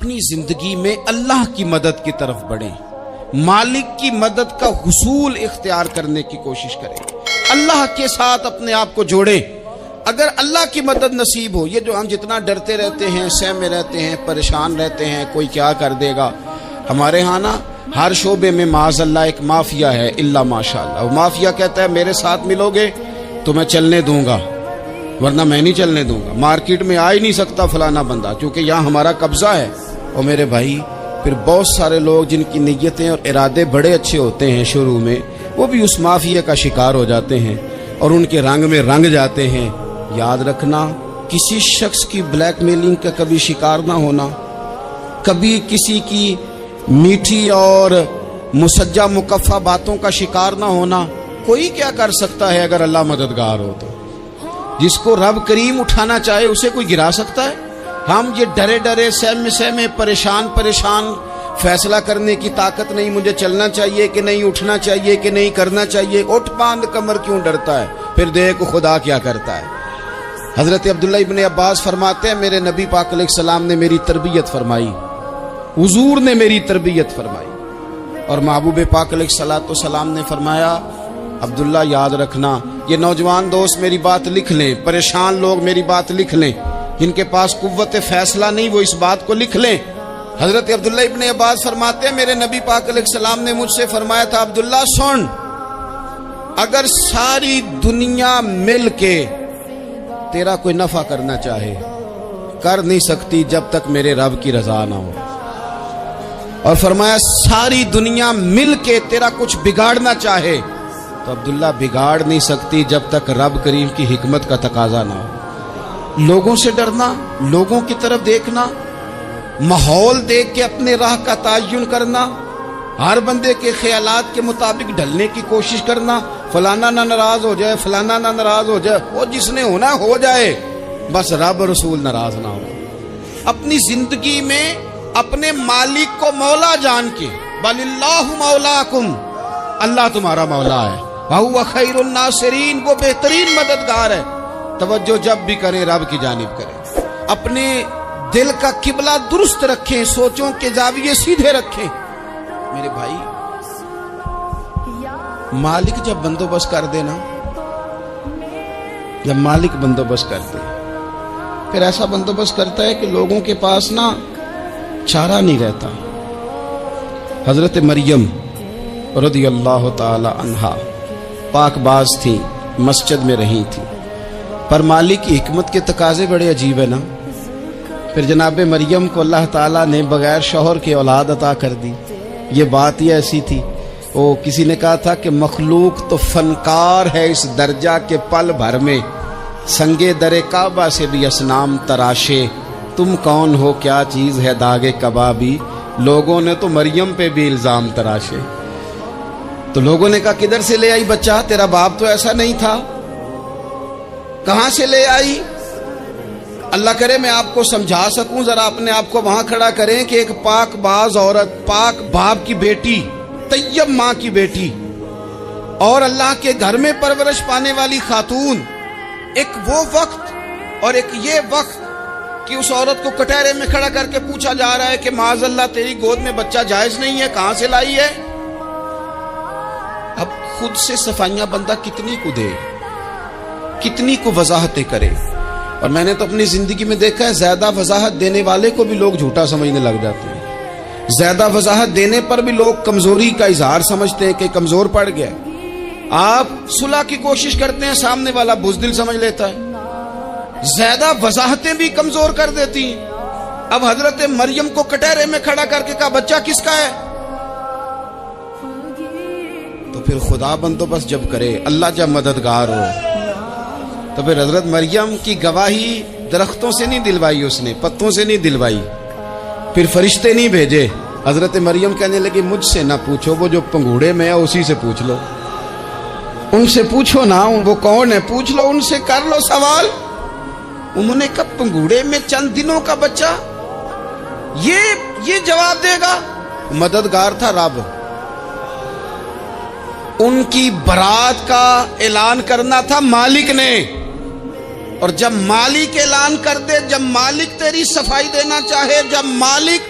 اپنی زندگی میں اللہ کی مدد کی طرف بڑھیں، مالک کی مدد کا حصول اختیار کرنے کی کوشش کریں، اللہ کے ساتھ اپنے آپ کو جوڑیں۔ اگر اللہ کی مدد نصیب ہو، یہ جو ہم جتنا ڈرتے رہتے ہیں، سہمے رہتے ہیں، پریشان رہتے ہیں کوئی کیا کر دے گا، ہمارے ہاں نا ہر شعبے میں معاذ اللہ ایک مافیا ہے، الا ماشاء اللہ۔ وہ مافیا کہتا ہے میرے ساتھ ملو گے تو میں چلنے دوں گا، ورنہ میں نہیں چلنے دوں گا، مارکیٹ میں آ ہی نہیں سکتا فلانا بندہ، کیونکہ یہاں ہمارا قبضہ ہے۔ اور میرے بھائی پھر بہت سارے لوگ جن کی نیتیں اور ارادے بڑے اچھے ہوتے ہیں شروع میں، وہ بھی اس مافیا کا شکار ہو جاتے ہیں اور ان کے رنگ میں رنگ جاتے ہیں۔ یاد رکھنا، کسی شخص کی بلیک میلنگ کا کبھی شکار نہ ہونا، کبھی کسی کی میٹھی اور مسجع مکفہ باتوں کا شکار نہ ہونا۔ کوئی کیا کر سکتا ہے اگر اللہ مددگار ہو تو؟ جس کو رب کریم اٹھانا چاہے اسے کوئی گرا سکتا ہے؟ ہم یہ ڈرے ڈرے سہمے پریشان فیصلہ کرنے کی طاقت نہیں، مجھے چلنا چاہیے کہ نہیں، اٹھنا چاہیے کہ نہیں، کرنا چاہیے، اٹھ باندھ کمر کیوں ڈرتا ہے؟ پھر دیکھ خدا کیا کرتا ہے۔ حضرت عبداللہ ابن عباس فرماتے ہیں میرے نبی پاک علیہ السلام نے میری تربیت فرمائی، حضور نے میری تربیت فرمائی، اور محبوب پاک علیہ السلام نے فرمایا عبداللہ یاد رکھنا، یہ نوجوان دوست میری بات لکھ لیں، پریشان لوگ میری بات لکھ لیں، جن کے پاس قوت فیصلہ نہیں وہ اس بات کو لکھ لیں۔ حضرت عبداللہ ابن عباس فرماتے ہیں میرے نبی پاک علیہ السلام نے مجھ سے فرمایا تھا عبداللہ سن، اگر ساری دنیا مل کے تیرا کوئی نفع کرنا چاہے کر نہیں سکتی جب تک میرے رب کی رضا نہ ہو، اور فرمایا ساری دنیا مل کے تیرا کچھ بگاڑنا چاہے تو عبداللہ بگاڑ نہیں سکتی جب تک رب کریم کی حکمت کا تقاضا نہ ہو۔ لوگوں سے ڈرنا، لوگوں کی طرف دیکھنا، ماحول دیکھ کے اپنے راہ کا تعین کرنا، ہر بندے کے خیالات کے مطابق ڈھلنے کی کوشش کرنا، فلانا نہ ناراض ہو جائے، فلانا نہ ناراض ہو جائے، وہ جس نے ہونا ہو جائے، بس رب رسول ناراض نہ ہو۔ اپنی زندگی میں اپنے مالک کو مولا جان کے، بل اللہ مولاکم، اللہ تمہارا مولا ہے، وَهُوَ خَيْرُ النَّاصِرِينَ، وہ بہترین مددگار ہے۔ توجہ جب بھی کریں رب کی جانب کریں، اپنے دل کا قبلہ درست رکھیں، سوچوں کے زاویے سیدھے رکھیں۔ میرے بھائی مالک جب بندوبست کر دے نا، جب مالک بندوبست کر دے پھر ایسا بندوبست کرتا ہے کہ لوگوں کے پاس نا چارہ نہیں رہتا۔ حضرت مریم رضی اللہ تعالی عنہا پاک باز تھی، مسجد میں رہی تھی، پر مالک کی حکمت کے تقاضے بڑے عجیب ہے نا۔ پھر جناب مریم کو اللہ تعالیٰ نے بغیر شوہر کے اولاد عطا کر دی۔ یہ بات ہی ایسی تھی، وہ کسی نے کہا تھا کہ مخلوق تو فنکار ہے اس درجہ کے پل بھر میں سنگے در کعبہ سے بھی اصنام تراشے، تم کون ہو کیا چیز ہے داغ کبابی، لوگوں نے تو مریم پہ بھی الزام تراشے۔ تو لوگوں نے کہا کدھر سے لے آئی بچہ، تیرا باپ تو ایسا نہیں تھا، کہاں سے لے آئی؟ اللہ کرے میں آپ کو سمجھا سکوں، ذرا اپنے آپ کو وہاں کھڑا کریں کہ ایک پاک باز عورت، پاک باپ کی بیٹی، طیب ماں کی بیٹی، اور اللہ کے گھر میں پرورش پانے والی خاتون، ایک وہ وقت اور ایک یہ وقت کہ اس عورت کو کٹہرے میں کھڑا کر کے پوچھا جا رہا ہے کہ معاذ اللہ تیری گود میں بچہ جائز نہیں ہے، کہاں سے لائی ہے؟ اب خود سے صفائیاں بندہ کتنی کو دے، کتنی کو وضاحتیں کرے۔ اور میں نے تو اپنی زندگی میں دیکھا ہے زیادہ وضاحت دینے والے کو بھی لوگ جھوٹا سمجھنے لگ جاتے ہیں، زیادہ وضاحت دینے پر بھی لوگ کمزوری کا اظہار سمجھتے ہیں کہ کمزور پڑ گیا۔ آپ صلح کی کوشش کرتے ہیں، سامنے والا بزدل سمجھ لیتا ہے، زیادہ وضاحتیں بھی کمزور کر دیتی ہیں۔ اب حضرت مریم کو کٹہرے میں کھڑا کر کے کہا بچہ کس کا ہے؟ تو پھر خدا بندوبست جب کرے، اللہ جب مددگار ہو، تو پھر حضرت مریم کی گواہی درختوں سے نہیں دلوائی، اس نے پتوں سے نہیں دلوائی، پھر فرشتے نہیں بھیجے۔ حضرت مریم کہنے لگی مجھ سے نہ پوچھو، وہ جو پنگوڑے میں ہے اسی سے پوچھ لو، ان سے پوچھو نا، وہ کون ہے پوچھ لو، ان سے کر لو سوال۔ انہوں نے کہا پنگوڑے میں چند دنوں کا بچہ، یہ جواب دے گا؟ مددگار تھا رب، ان کی برات کا اعلان کرنا تھا مالک نے، اور جب مالک اعلان کر دے، جب مالک تیری صفائی دینا چاہے، جب مالک